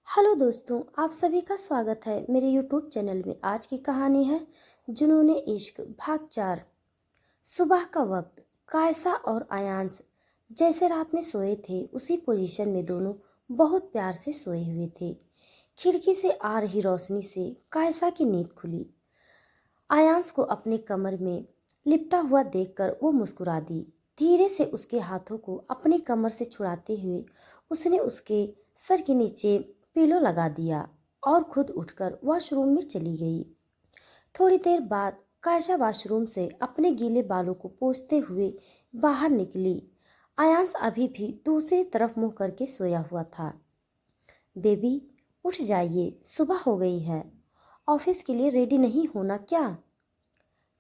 Hello दोस्तों, आप सभी का स्वागत है मेरे यूट्यूब चैनल में। आज की कहानी है जुनून इश्क भाग 4। सुबह का वक्त। कायसा और आयांश जैसे रात में सोए थे उसी पोजीशन में दोनों बहुत प्यार से सोए हुए थे। खिड़की से आ रही रोशनी से कायसा की नींद खुली। आयांश को अपने कमर में लिपटा हुआ देखकर वो मुस्कुरा दी। धीरे से उसके हाथों को अपनी कमर से छुड़ाते हुए उसने उसके सर के नीचे पिलो लगा दिया और खुद उठकर वॉशरूम में चली गई। थोड़ी देर बाद कायशा वॉशरूम से अपने गीले बालों को पोंछते हुए बाहर निकली। आयांश अभी भी दूसरी तरफ मुंह करके सोया हुआ था। बेबी, उठ जाइए, सुबह हो गई है। ऑफिस के लिए रेडी नहीं होना क्या?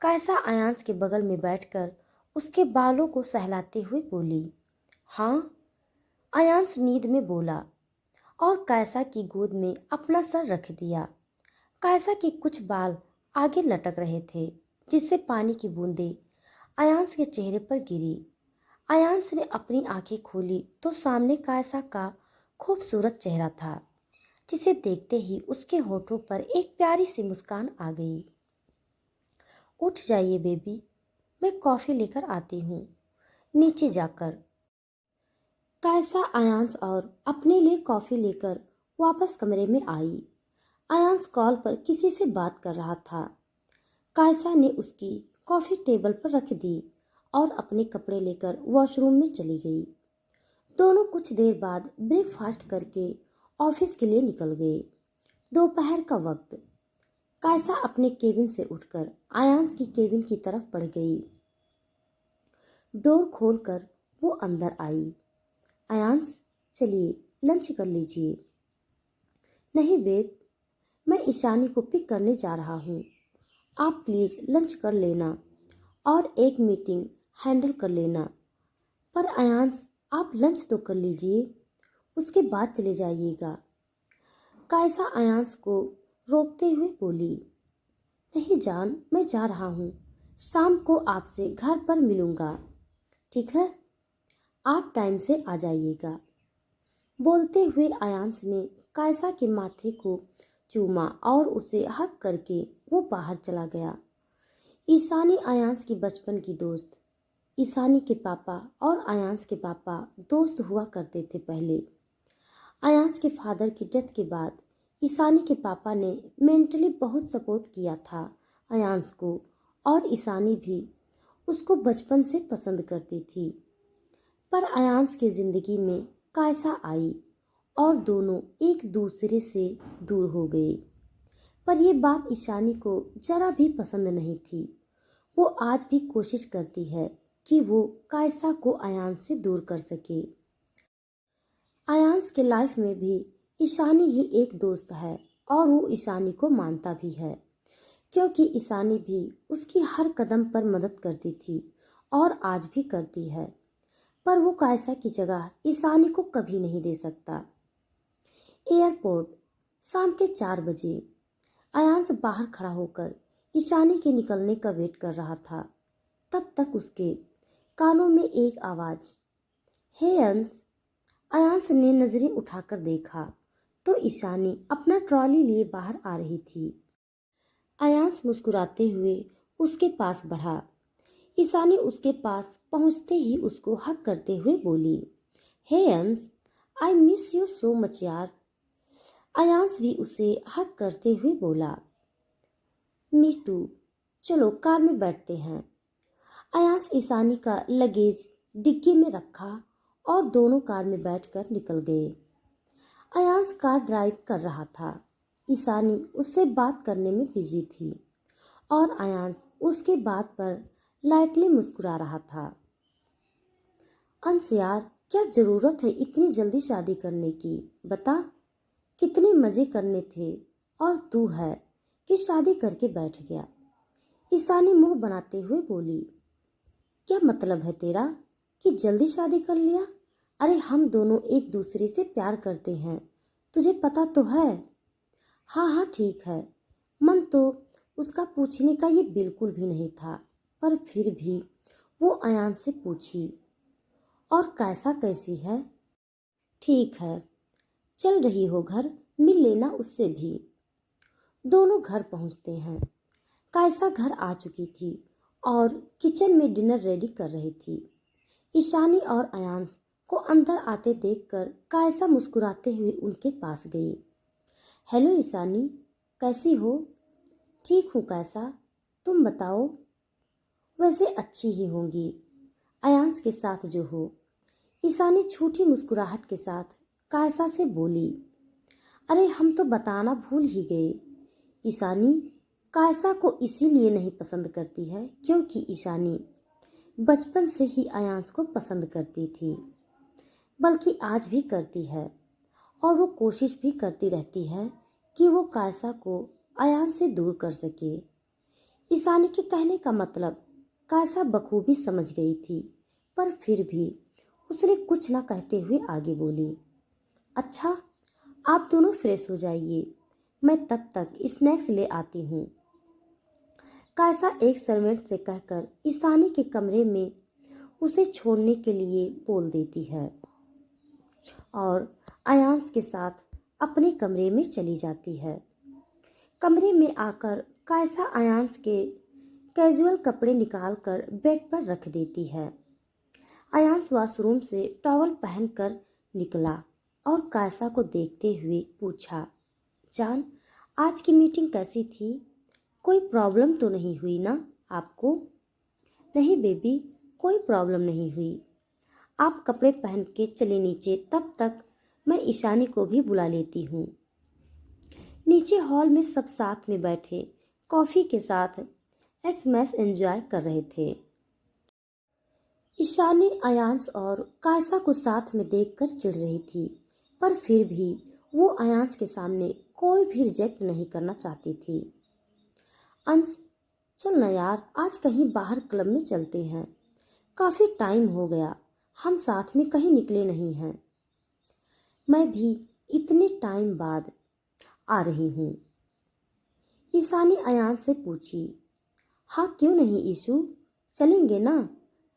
कायसा आयांश के बगल में बैठकर उसके बालों को सहलाते हुए बोली। हाँ, आयांश नींद में बोला और कायसा की गोद में अपना सर रख दिया। कायसा के कुछ बाल आगे लटक रहे थे जिससे पानी की बूंदें आयांश के चेहरे पर गिरी। आयांश ने अपनी आंखें खोली तो सामने कायसा का खूबसूरत चेहरा था, जिसे देखते ही उसके होठों पर एक प्यारी सी मुस्कान आ गई। उठ जाइए बेबी, मैं कॉफ़ी लेकर आती हूँ। नीचे जाकर कायसा आयांश और अपने लिए कॉफ़ी लेकर वापस कमरे में आई। आयांश कॉल पर किसी से बात कर रहा था। कायसा ने उसकी कॉफ़ी टेबल पर रख दी और अपने कपड़े लेकर वॉशरूम में चली गई। दोनों कुछ देर बाद ब्रेकफास्ट करके ऑफिस के लिए निकल गए। दोपहर का वक्त। कायसा अपने केबिन से उठकर आयांश की केबिन की तरफ बढ़ गई। डोर खोलकर वो अंदर आई। आयांश, चलिए लंच कर लीजिए। नहीं बेब, मैं ईशानी को पिक करने जा रहा हूँ। आप प्लीज़ लंच कर लेना और एक मीटिंग हैंडल कर लेना। पर आयांश, आप लंच तो कर लीजिए, उसके बाद चले जाइएगा। कायसा आयांश को रोकते हुए बोली। नहीं जान, मैं जा रहा हूँ। शाम को आपसे घर पर मिलूँगा, ठीक है? आप टाइम से आ जाइएगा। बोलते हुए आयांश ने कायसा के माथे को चूमा और उसे हक करके वो बाहर चला गया। ईशानी आयांश की बचपन की दोस्त। ईशानी के पापा और आयांश के पापा दोस्त हुआ करते थे पहले। आयांश के फादर की डेथ के बाद ईशानी के पापा ने मेंटली बहुत सपोर्ट किया था आयांश को, और ईशानी भी उसको बचपन से पसंद करती थी। पर आयांश की ज़िंदगी में कायसा आई और दोनों एक दूसरे से दूर हो गए। पर यह बात ईशानी को जरा भी पसंद नहीं थी। वो आज भी कोशिश करती है कि वो कायसा को आयांश से दूर कर सके। आयांश के लाइफ में भी ईशानी ही एक दोस्त है और वो ईशानी को मानता भी है, क्योंकि ईशानी भी उसकी हर कदम पर मदद करती थी और आज भी करती है। पर वो कायसा की जगह ईशानी को कभी नहीं दे सकता। एयरपोर्ट। शाम के 4 बजे। आयांश बाहर खड़ा होकर ईशानी के निकलने का वेट कर रहा था। तब तक उसके कानों में एक आवाज़, हे अंश। आयांश ने नजरें उठाकर देखा तो ईशानी अपना ट्रॉली लिए बाहर आ रही थी। आयांश मुस्कुराते हुए उसके पास बढ़ा। ईशानी उसके पास पहुंचते ही उसको हक करते हुए बोली, हे अंश, I miss you so much यार। आयांश भी उसे हक करते हुए बोला, मी टू, चलो कार में बैठते हैं। आयांश ईशानी का लगेज डिग्गी में रखा और दोनों कार में बैठकर निकल गए। आयांश कार ड्राइव कर रहा था। ईशानी उससे बात करने में बिजी थी और आयांश उसके बात पर लाइटली मुस्कुरा रहा था। अंश यार, क्या ज़रूरत है इतनी जल्दी शादी करने की? बता, कितने मज़े करने थे और तू है कि शादी करके बैठ गया। ईशानी मुंह बनाते हुए बोली, क्या मतलब है तेरा कि जल्दी शादी कर लिया? अरे हम दोनों एक दूसरे से प्यार करते हैं, तुझे पता तो है। हाँ हाँ ठीक है। मन तो उसका पूछने का ये बिल्कुल भी नहीं था, पर फिर भी वो आयांश से पूछी, और कैसा कैसी है? ठीक है, चल रही हो घर? मिल लेना उससे भी। दोनों घर पहुंचते हैं। कायसा घर आ चुकी थी और किचन में डिनर रेडी कर रही थी। ईशानी और अयांश को अंदर आते देखकर कायसा मुस्कुराते हुए उनके पास गई। हेलो ईशानी, कैसी हो? ठीक हूँ कायसा, तुम बताओ? वैसे अच्छी ही होंगी, अयांश के साथ जो हो। ईशानी छोटी मुस्कुराहट के साथ कायसा से बोली। अरे हम तो बताना भूल ही गए। ईशानी कायसा को इसीलिए नहीं पसंद करती है क्योंकि ईशानी बचपन से ही अयांश को पसंद करती थी, बल्कि आज भी करती है। और वो कोशिश भी करती रहती है कि वो कायसा को अयांश से दूर कर सके। ईशानी के कहने का मतलब कायसा बखूबी समझ गई थी, पर फिर भी उसने कुछ न कहते हुए आगे बोली। अच्छा, आप दोनों फ्रेश हो जाइए, मैं तब तक स्नैक्स ले आती हूँ। कायसा एक सर्वेंट से कहकर ईशानी के कमरे में उसे छोड़ने के लिए बोल देती है और अयांश के साथ अपने कमरे में चली जाती है। कमरे में आकर कायसा अयांश के कैजुअल कपड़े निकालकर बेड पर रख देती है। अयांश वॉशरूम से टॉवल पहनकर निकला और कायसा को देखते हुए पूछा, जान, आज की मीटिंग कैसी थी? कोई प्रॉब्लम तो नहीं हुई ना आपको? नहीं बेबी, कोई प्रॉब्लम नहीं हुई। आप कपड़े पहन के चले नीचे, तब तक मैं ईशानी को भी बुला लेती हूँ। नीचे हॉल में सब साथ में बैठे कॉफ़ी के साथ एक्समैस एंजॉय कर रहे थे। ईशानी अयांश और कायसा को साथ में देखकर चिढ़ रही थी, पर फिर भी वो अयांश के सामने कोई भी रिजेक्ट नहीं करना चाहती थी। अंश, चल ना यार, आज कहीं बाहर क्लब में चलते हैं। काफ़ी टाइम हो गया, हम साथ में कहीं निकले नहीं हैं। मैं भी इतने टाइम बाद आ रही हूँ। ईशानी अयांश से पूछी। हाँ क्यों नहीं ईशु, चलेंगे ना,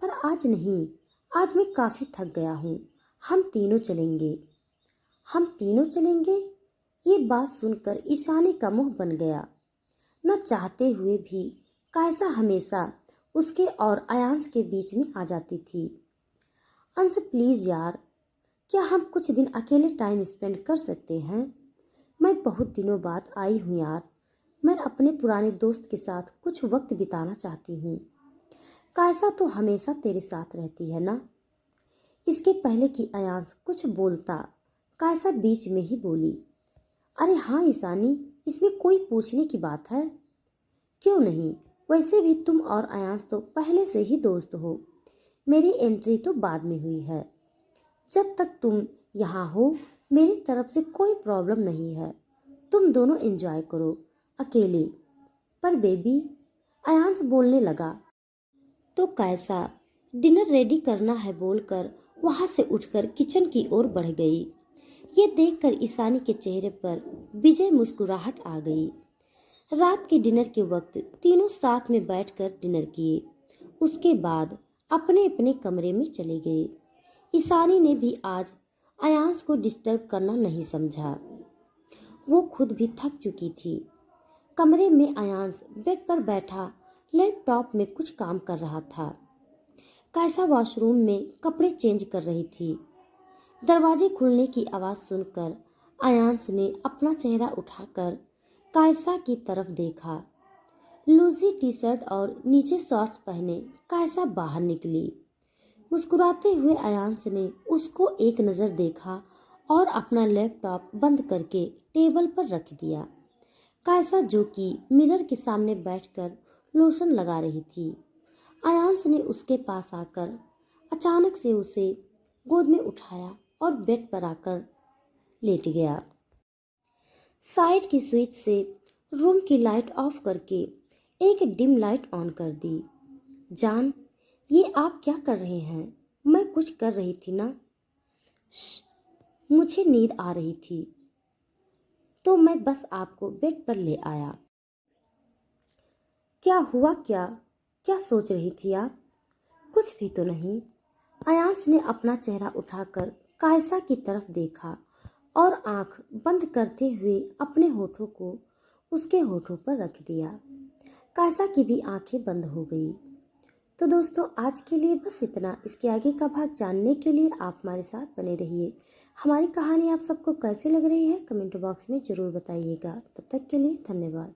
पर आज नहीं, आज मैं काफ़ी थक गया हूँ। हम तीनों चलेंगे। हम तीनों चलेंगे? ये बात सुनकर ईशानी का मुंह बन गया। न चाहते हुए भी कायसा हमेशा उसके और अयांश के बीच में आ जाती थी। अंश प्लीज़ यार, क्या हम कुछ दिन अकेले टाइम स्पेंड कर सकते हैं? मैं बहुत दिनों बाद आई हूँ यार, मैं अपने पुराने दोस्त के साथ कुछ वक्त बिताना चाहती हूँ। कायसा तो हमेशा तेरे साथ रहती है ना? इसके पहले कि अयांश कुछ बोलता, कायसा बीच में ही बोली। अरे हाँ ईशानी, इसमें कोई पूछने की बात है? क्यों नहीं, वैसे भी तुम और अयांश तो पहले से ही दोस्त हो। मेरी एंट्री तो बाद में हुई है। जब तक तुम यहाँ हो मेरी तरफ से कोई प्रॉब्लम नहीं है। तुम दोनों एंजॉय करो अकेले। पर बेबी, अयांश बोलने लगा तो कायसा डिनर रेडी करना है बोलकर वहाँ से उठकर किचन की ओर बढ़ गई। ये देखकर ईशानी के चेहरे पर विजय मुस्कुराहट आ गई। रात के डिनर के वक्त तीनों साथ में बैठकर डिनर किए। उसके बाद अपने अपने कमरे में चले गए। ईशानी ने भी आज अयांश को डिस्टर्ब करना नहीं समझा। वो खुद भी थक चुकी थी। कमरे में अयांश बेड पर बैठा लैपटॉप में कुछ काम कर रहा था। कायसा वॉशरूम में कपड़े चेंज कर रही थी। दरवाजे खुलने की आवाज़ सुनकर अयांश ने अपना चेहरा उठाकर कायसा की तरफ देखा। लूजी टी शर्ट और नीचे शॉर्ट्स पहने कायसा बाहर निकली। मुस्कुराते हुए अयांश ने उसको एक नज़र देखा और अपना लैपटॉप बंद करके टेबल पर रख दिया। कायसा जो कि मिरर के सामने बैठकर लोशन लगा रही थी, अयांश ने उसके पास आकर अचानक से उसे गोद में उठाया और बेड पर आकर लेट गया। साइड की स्विच से रूम की लाइट ऑफ करके एक डिम लाइट ऑन कर दी। जान, ये आप क्या कर रहे हैं? मैं कुछ कर रही थी ना। मुझे नींद आ रही थी तो मैं बस आपको बेड पर ले आया। क्या हुआ? क्या क्या सोच रही थी आप? कुछ भी तो नहीं। अयांश ने अपना चेहरा उठाकर कायसा की तरफ देखा और आंख बंद करते हुए अपने होठों को उसके होठों पर रख दिया। कायसा की भी आंखें बंद हो गई। तो दोस्तों आज के लिए बस इतना। इसके आगे का भाग जानने के लिए आप हमारे साथ बने रहिए। हमारी कहानी आप सबको कैसे लग रही है कमेंट बॉक्स में ज़रूर बताइएगा। तब तक के लिए धन्यवाद।